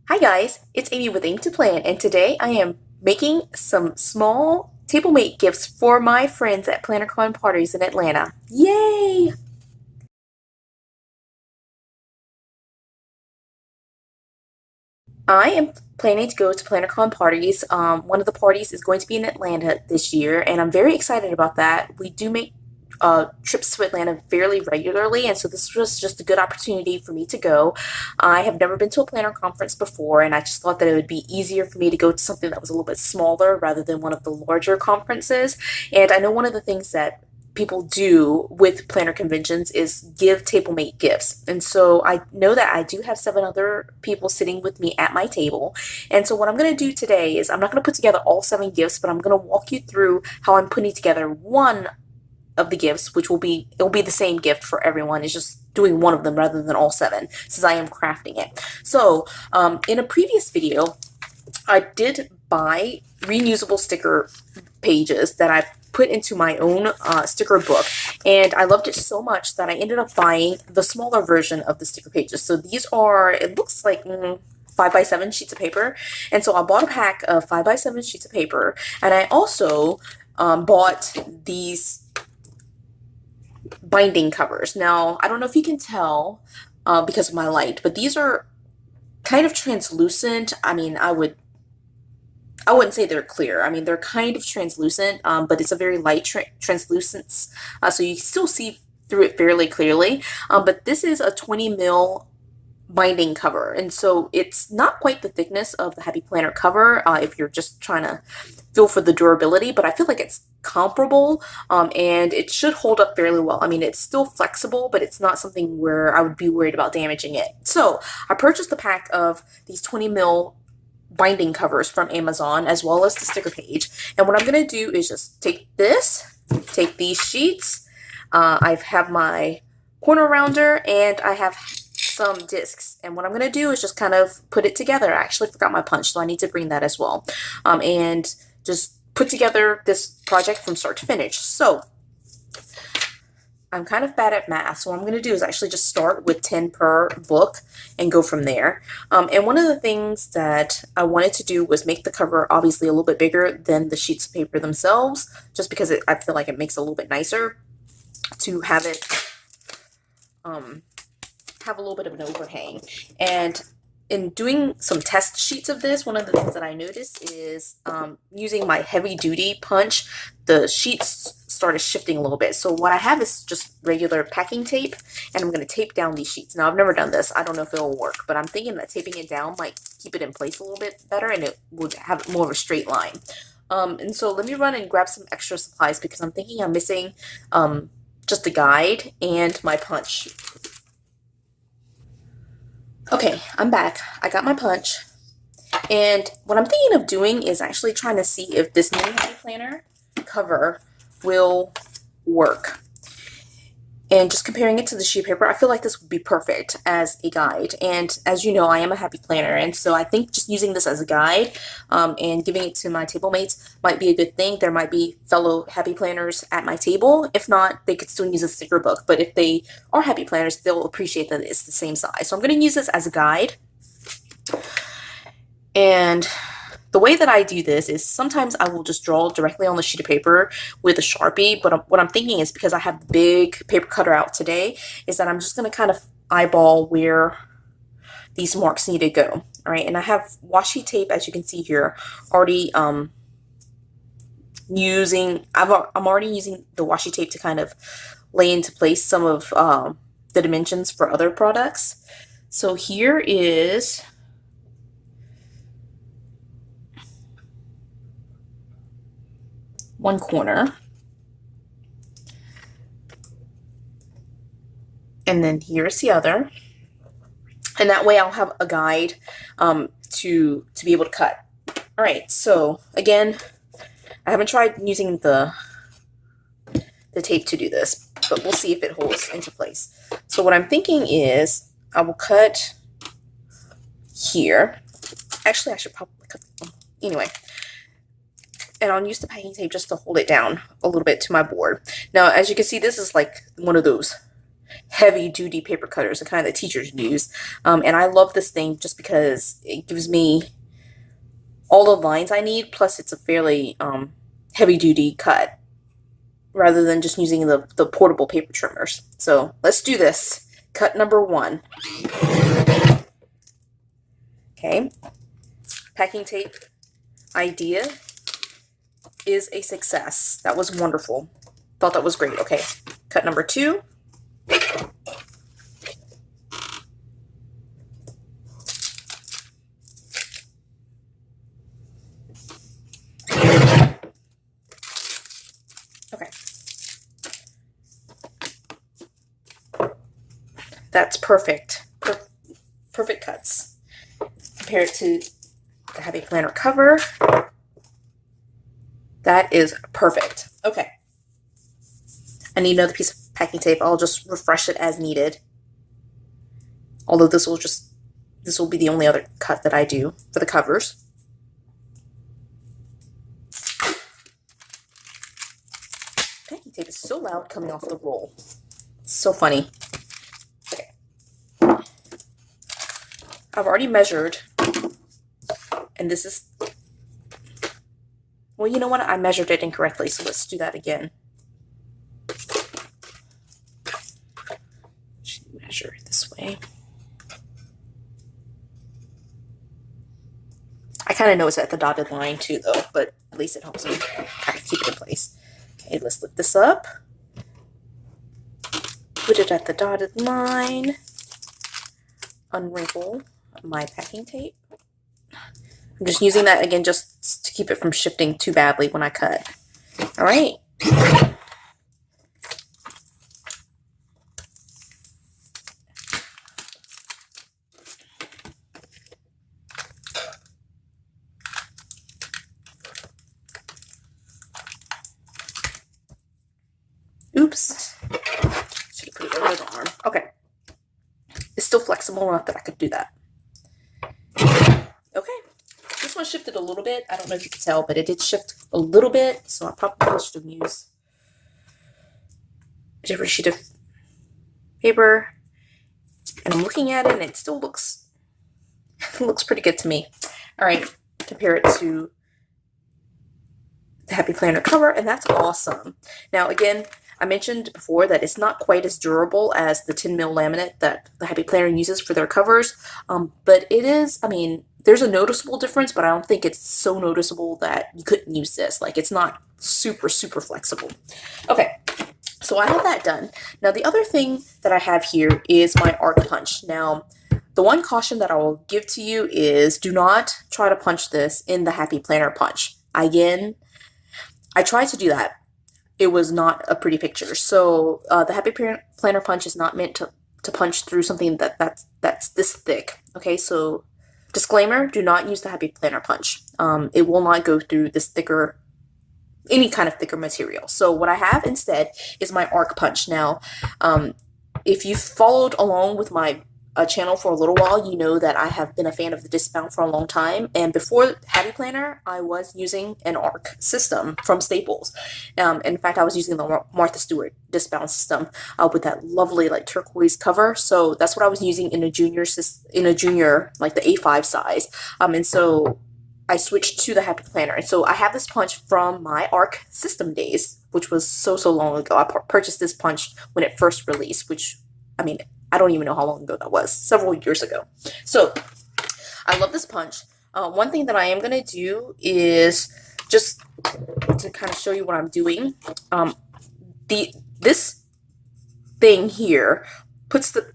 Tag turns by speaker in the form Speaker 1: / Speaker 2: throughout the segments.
Speaker 1: Hi guys, it's Amy with Aim to Plan, and today I am making some small table mate gifts for my friends at PlannerCon Parties in Atlanta. Yay! I am planning to go to PlannerCon Parties. One of the parties is going to be in Atlanta this year, and I'm very excited about that. We do make trips to Atlanta fairly regularly, and so this was just a good opportunity for me to go. I have never been to a planner conference before, and I just thought that it would be easier for me to go to something that was a little bit smaller rather than one of the larger conferences. And I know one of the things that people do with planner conventions is give table mate gifts. And so I know that I do have 7 other people sitting with me at my table. And so what I'm going to do today is I'm not going to put together all 7 gifts, but I'm going to walk you through how I'm putting together one of the gifts, which it'll be the same gift for everyone. It's just doing one of them rather than all 7, since I am crafting it. So in a previous video, I did buy reusable sticker pages that I put into my own sticker book, and I loved it so much that I ended up buying the smaller version of the sticker pages. So these are, it looks like 5x7 sheets of paper, and so I bought a pack of 5x7 sheets of paper, and I also bought these binding covers. Now, I don't know if you can tell because of my light, but these are kind of translucent. I mean, I wouldn't say they're clear. I mean, they're kind of translucent, but it's a very light translucence, so you can still see through it fairly clearly. But this is a 20 mil binding cover, and so it's not quite the thickness of the Happy Planner cover if you're just trying to feel for the durability, but I feel like it's comparable, and it should hold up fairly well. I mean, it's still flexible, but it's not something where I would be worried about damaging it. So I purchased a pack of these 20 mil binding covers from Amazon, as well as the sticker page. And what I'm going to do is just take these sheets. I have my corner rounder, and I have some discs. And what I'm going to do is just kind of put it together. I actually forgot my punch, so I need to bring that as well. And just put together this project from start to finish. So I'm kind of bad at math, so what I'm going to do is actually just start with 10 per book and go from there. And one of the things that I wanted to do was make the cover obviously a little bit bigger than the sheets of paper themselves, just because I feel like it makes it a little bit nicer to have it have a little bit of an overhang. And in doing some test sheets of this, one of the things that I noticed is using my heavy duty punch, the sheets started shifting a little bit. So what I have is just regular packing tape, and I'm going to tape down these sheets. Now, I've never done this. I don't know if it'll work, but I'm thinking that taping it down might keep it in place a little bit better, and it would have more of a straight line. And so let me run and grab some extra supplies, because I'm thinking I'm missing just a guide and my punch. Okay, I'm back. I got my punch. And what I'm thinking of doing is actually trying to see if this new Happy Planner cover will work. And just comparing it to the sheet paper, I feel like this would be perfect as a guide. And as you know, I am a Happy Planner, and so I think just using this as a guide and giving it to my table mates might be a good thing. There might be fellow Happy Planners at my table. If not, they could still use a sticker book. But if they are Happy Planners, they'll appreciate that it's the same size. So I'm going to use this as a guide. And the way that I do this is sometimes I will just draw directly on the sheet of paper with a Sharpie, but what I'm thinking is, because I have the big paper cutter out today, is that I'm just going to kind of eyeball where these marks need to go. All right, and I have washi tape, as you can see here, already I'm already using the washi tape to kind of lay into place some of the dimensions for other products. So here is one corner, and then here's the other, and that way I'll have a guide to be able to cut. All right, so again, I haven't tried using the tape to do this, but we'll see if it holds into place. So what I'm thinking is I will cut here. Actually, I should probably cut anyway. And I'll use the packing tape just to hold it down a little bit to my board. Now, as you can see, this is like one of those heavy duty paper cutters, the kind that teachers use. And I love this thing just because it gives me all the lines I need, plus it's a fairly heavy duty cut rather than just using the portable paper trimmers. So let's do this. Cut number 1. Okay. Packing tape idea is a success. That was wonderful. Thought that was great. Okay. Cut number 2. Okay. That's perfect. Perfect cuts. Compare it to the Happy Planner cover. That is perfect. Okay. I need another piece of packing tape. I'll just refresh it as needed. Although this will be the only other cut that I do for the covers. Packing tape is so loud coming off the roll. It's so funny. Okay. I've already measured, and this is, well, you know what? I measured it incorrectly, so let's do that again. Measure it this way. I kind of know it's at the dotted line too, though, but at least it helps me kind of keep it in place. Okay, let's lift this up. Put it at the dotted line. Unwrinkle my packing tape. I'm just using that again just to keep it from shifting too badly when I cut. All right. Oops. Should have put it over the arm. Okay. It's still flexible enough that I could do that. Okay. This one shifted a little bit. I don't know if you can tell, but it did shift a little bit, so I probably should have used a different sheet of paper. And I'm looking at it, and it still looks pretty good to me. All right. Compare it to the Happy Planner cover, and that's awesome. Now, again, I mentioned before that it's not quite as durable as the 10 mil laminate that the Happy Planner uses for their covers, but it is, I mean, there's a noticeable difference, but I don't think it's so noticeable that you couldn't use this. Like, it's not super, super flexible. Okay, so I have that done. Now, the other thing that I have here is my arc punch. Now, the one caution that I will give to you is do not try to punch this in the Happy Planner punch. Again, I tried to do that. It was not a pretty picture. So the Happy Planner punch is not meant to punch through something that's this thick. Okay, so disclaimer, do not use the Happy Planner punch. It will not go through this thicker, any kind of thicker material. So what I have instead is my arc punch. Now, if you've followed along with my channel for a little while, you know that I have been a fan of the disc mount for a long time, and before Happy Planner I was using an arc system from Staples. In fact, I was using the Martha Stewart disc mount system with that lovely like turquoise cover. So that's what I was using in a junior like the A5 size, and so I switched to the Happy Planner. And so I have this punch from my arc system days, which was so long ago. I purchased this punch when it first released, which, I mean, I don't even know how long ago that was, several years ago. So I love this punch. One thing that I am going to do is just to kind of show you what I'm doing. This thing here puts the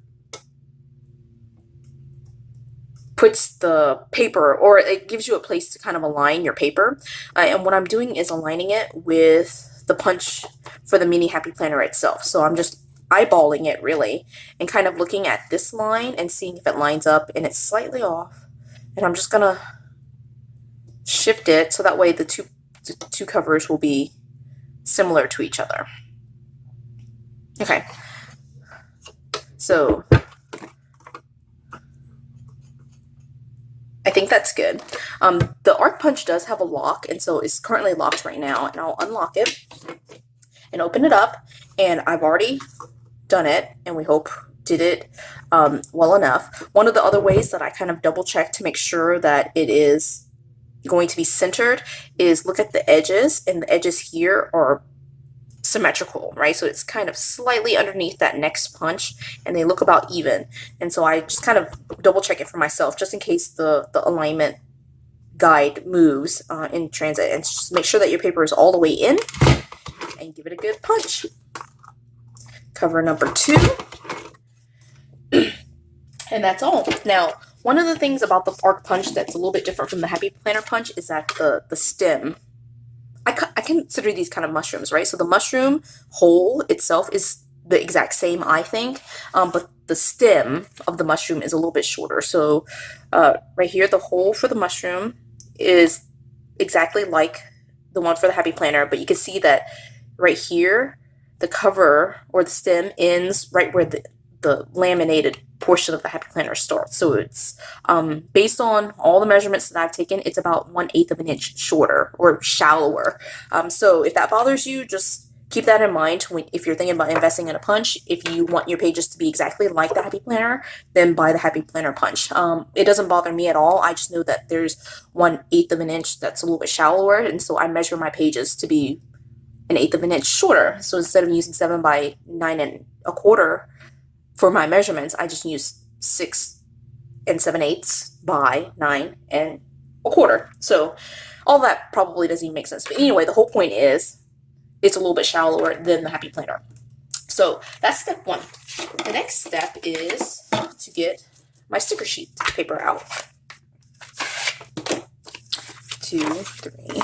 Speaker 1: paper, or it gives you a place to kind of align your paper. And what I'm doing is aligning it with the punch for the mini Happy Planner itself. So I'm just eyeballing it really and kind of looking at this line and seeing if it lines up, and it's slightly off, and I'm just gonna shift it so that way the two covers will be similar to each other. Okay, so I think that's good. The arc punch does have a lock, and so it's currently locked right now, and I'll unlock it and open it up, and I've already done it, and we hope did it well enough. One of the other ways that I kind of double check to make sure that it is going to be centered is look at the edges, and the edges here are symmetrical, right? So it's kind of slightly underneath that next punch, and they look about even. And so I just kind of double check it for myself, just in case the alignment guide moves in transit, and just make sure that your paper is all the way in, and give it a good punch. Cover number 2. And that's all. Now, one of the things about the arc punch that's a little bit different from the Happy Planner punch is that the stem, I consider these kind of mushrooms, right? So the mushroom hole itself is the exact same, I think, but the stem of the mushroom is a little bit shorter. So right here, the hole for the mushroom is exactly like the one for the Happy Planner, but you can see that right here, the cover or the stem ends right where the laminated portion of the Happy Planner starts. So it's based on all the measurements that I've taken, it's about 1/8 of an inch shorter or shallower. So if that bothers you, just keep that in mind if you're thinking about investing in a punch. If you want your pages to be exactly like the Happy Planner, then buy the Happy Planner punch. It doesn't bother me at all. I just know that there's 1/8 of an inch that's a little bit shallower, and so I measure my pages to be 1/8 of an inch shorter. So instead of using 7 by 9 1/4 for my measurements, I just use 6 7/8 by 9 1/4. So all that probably doesn't even make sense. But anyway, the whole point is it's a little bit shallower than the Happy Planner. So that's step 1. The next step is to get my sticker sheet paper out. 2, 3.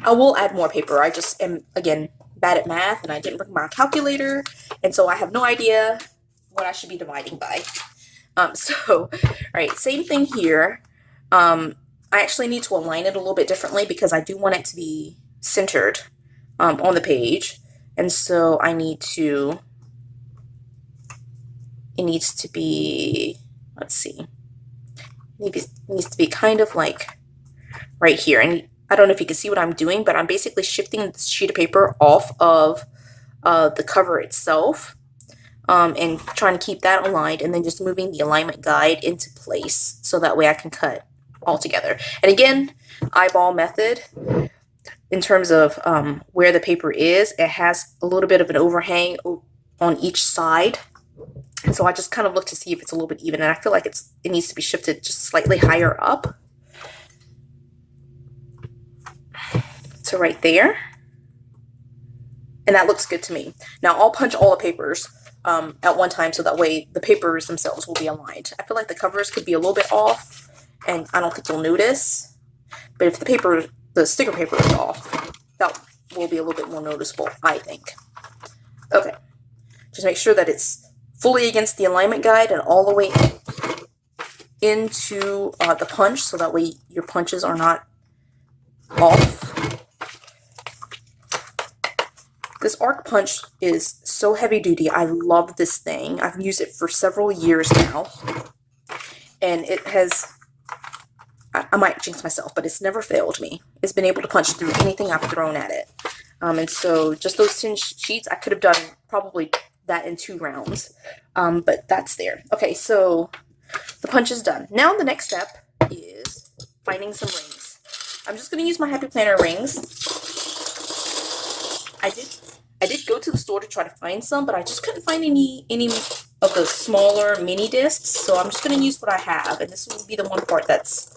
Speaker 1: I will add more paper. I just am, again, bad at math, and I didn't bring my calculator, and so I have no idea what I should be dividing by. All right, same thing here. I actually need to align it a little bit differently because I do want it to be centered on the page, and so I need to, it needs to be, let's see, it needs to be kind of like right here. And I don't know if you can see what I'm doing, but I'm basically shifting the sheet of paper off of the cover itself and trying to keep that aligned, and then just moving the alignment guide into place so that way I can cut all together. And again, eyeball method in terms of where the paper is. It has a little bit of an overhang on each side, and so I just kind of look to see if it's a little bit even, and I feel like it needs to be shifted just slightly higher up. So right there, and that looks good to me. Now I'll punch all the papers at one time so that way the papers themselves will be aligned. I feel like the covers could be a little bit off, and I don't think you'll notice, but if the sticker paper is off, that will be a little bit more noticeable, I think. Okay, just make sure that it's fully against the alignment guide and all the way into the punch, so that way your punches are not off. This arc punch is so heavy duty. I love this thing. I've used it for several years now, and it has, I might jinx myself, but it's never failed me. It's been able to punch through anything I've thrown at it. And so just those 10 sheets, I could have done probably that in 2 rounds, but that's there. Okay, so the punch is done. Now the next step is finding some rings. I'm just going to use my Happy Planner rings. I did go to the store to try to find some, but I just couldn't find any of the smaller mini discs, so I'm just going to use what I have, and this will be the one part that's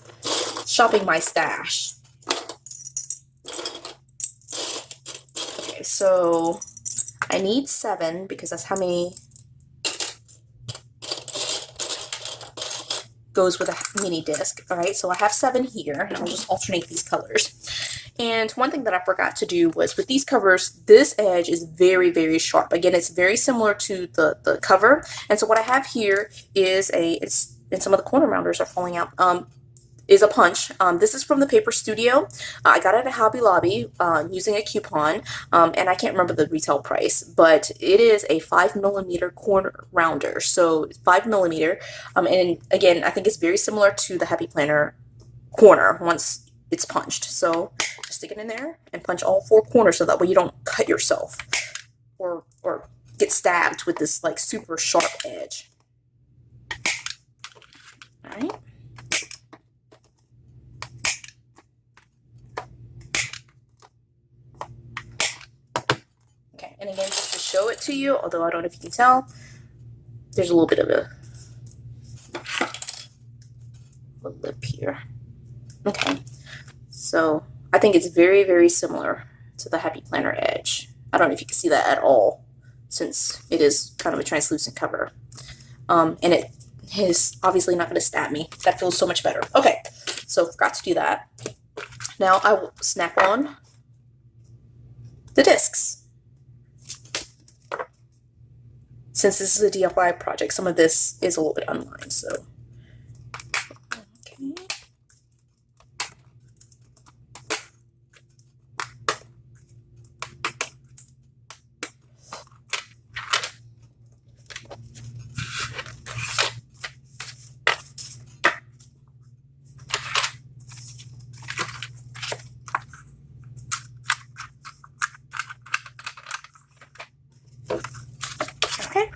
Speaker 1: shopping my stash. Okay, so I need 7 because that's how many goes with a mini disc. All right, so I have 7 here, and I'll just alternate these colors. And one thing that I forgot to do was with these covers, this edge is very, very sharp. Again, it's very similar to the cover. And so what I have here is and some of the corner rounders are falling out, is a punch. This is from the Paper Studio. I got it at Hobby Lobby using a coupon, and I can't remember the retail price, but it is a 5mm corner rounder. So 5mm, and again, I think it's very similar to the Happy Planner corner once it's punched. So just stick it in there and punch all 4 corners so that way you don't cut yourself or get stabbed with this like super sharp edge. All right. Okay, and again, just to show it to you, although I don't know if you can tell, there's a little bit of a lip here. Okay, so I think it's very, very similar to the Happy Planner Edge. I don't know if you can see that at all, since it is kind of a translucent cover. And it is obviously not going to stab me. That feels so much better. Okay, so forgot to do that. Now I will snap on the discs. Since this is a DIY project, some of this is a little bit unlined, so okay. Okay.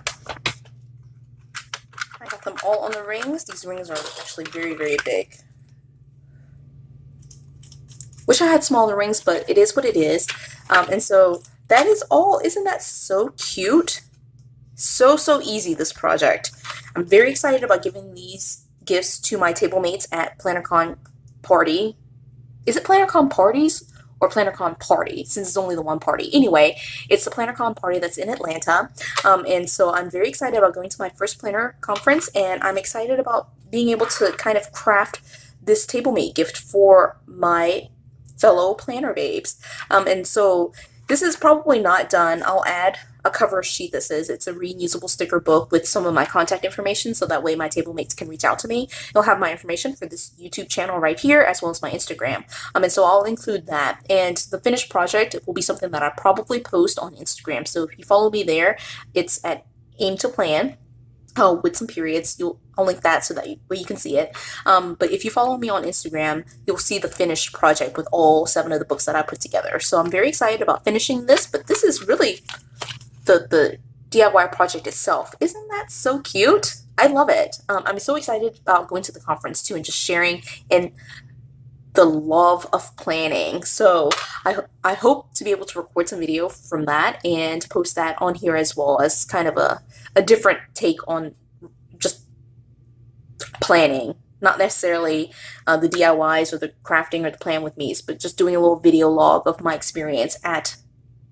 Speaker 1: I got them all on the rings. These rings are actually very, very big. Wish I had smaller rings, but it is what it is. And so that is all. Isn't that so cute? So easy, this project. I'm very excited about giving these gifts to my table mates at PlannerCon Party. Is it PlannerCon Parties or PlannerCon Party, since it's only the one party? Anyway, it's the PlannerCon Party that's in Atlanta. And so I'm very excited about going to my first planner conference, and I'm excited about being able to kind of craft this table mate gift for my fellow planner babes. And so this is probably not done. I'll add a cover sheet. It's a reusable sticker book with some of my contact information, so that way my table mates can reach out to me. They'll have my information for this YouTube channel right here, as well as my Instagram. And so I'll include that. And the finished project will be something that I probably post on Instagram. So if you follow me there, it's at aim to plan. With some periods. I'll link that so that you can see it. But if you follow me on Instagram, you'll see the finished project with all 7 of the books that I put together. So I'm very excited about finishing this, but this is really the DIY project itself. Isn't that so cute? I love it. I'm so excited about going to the conference too and just sharing in the love of planning. So I hope to be able to record some video from that and post that on here, as well as kind of a different take on just planning. Not necessarily the DIYs or the crafting or the plan with me's, but just doing a little video log of my experience at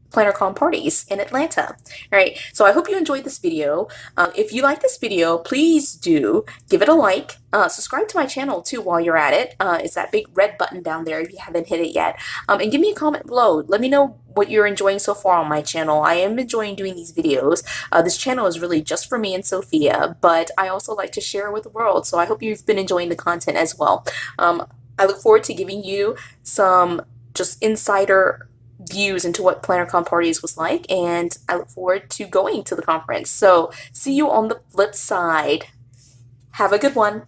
Speaker 1: PlannerCon Parties in Atlanta. All right, so I hope you enjoyed this video. If you like this video, please do give it a like. Subscribe to my channel too while you're at it. It's that big red button down there if you haven't hit it yet. And give me a comment below. Let me know what you're enjoying so far on my channel. I am enjoying doing these videos. This channel is really just for me and Sophia, but I also like to share with the world. So I hope you've been enjoying the content as well. I look forward to giving you some just insider views into what PlannerCon Parties was like, and I look forward to going to the conference. So see you on the flip side. Have a good one.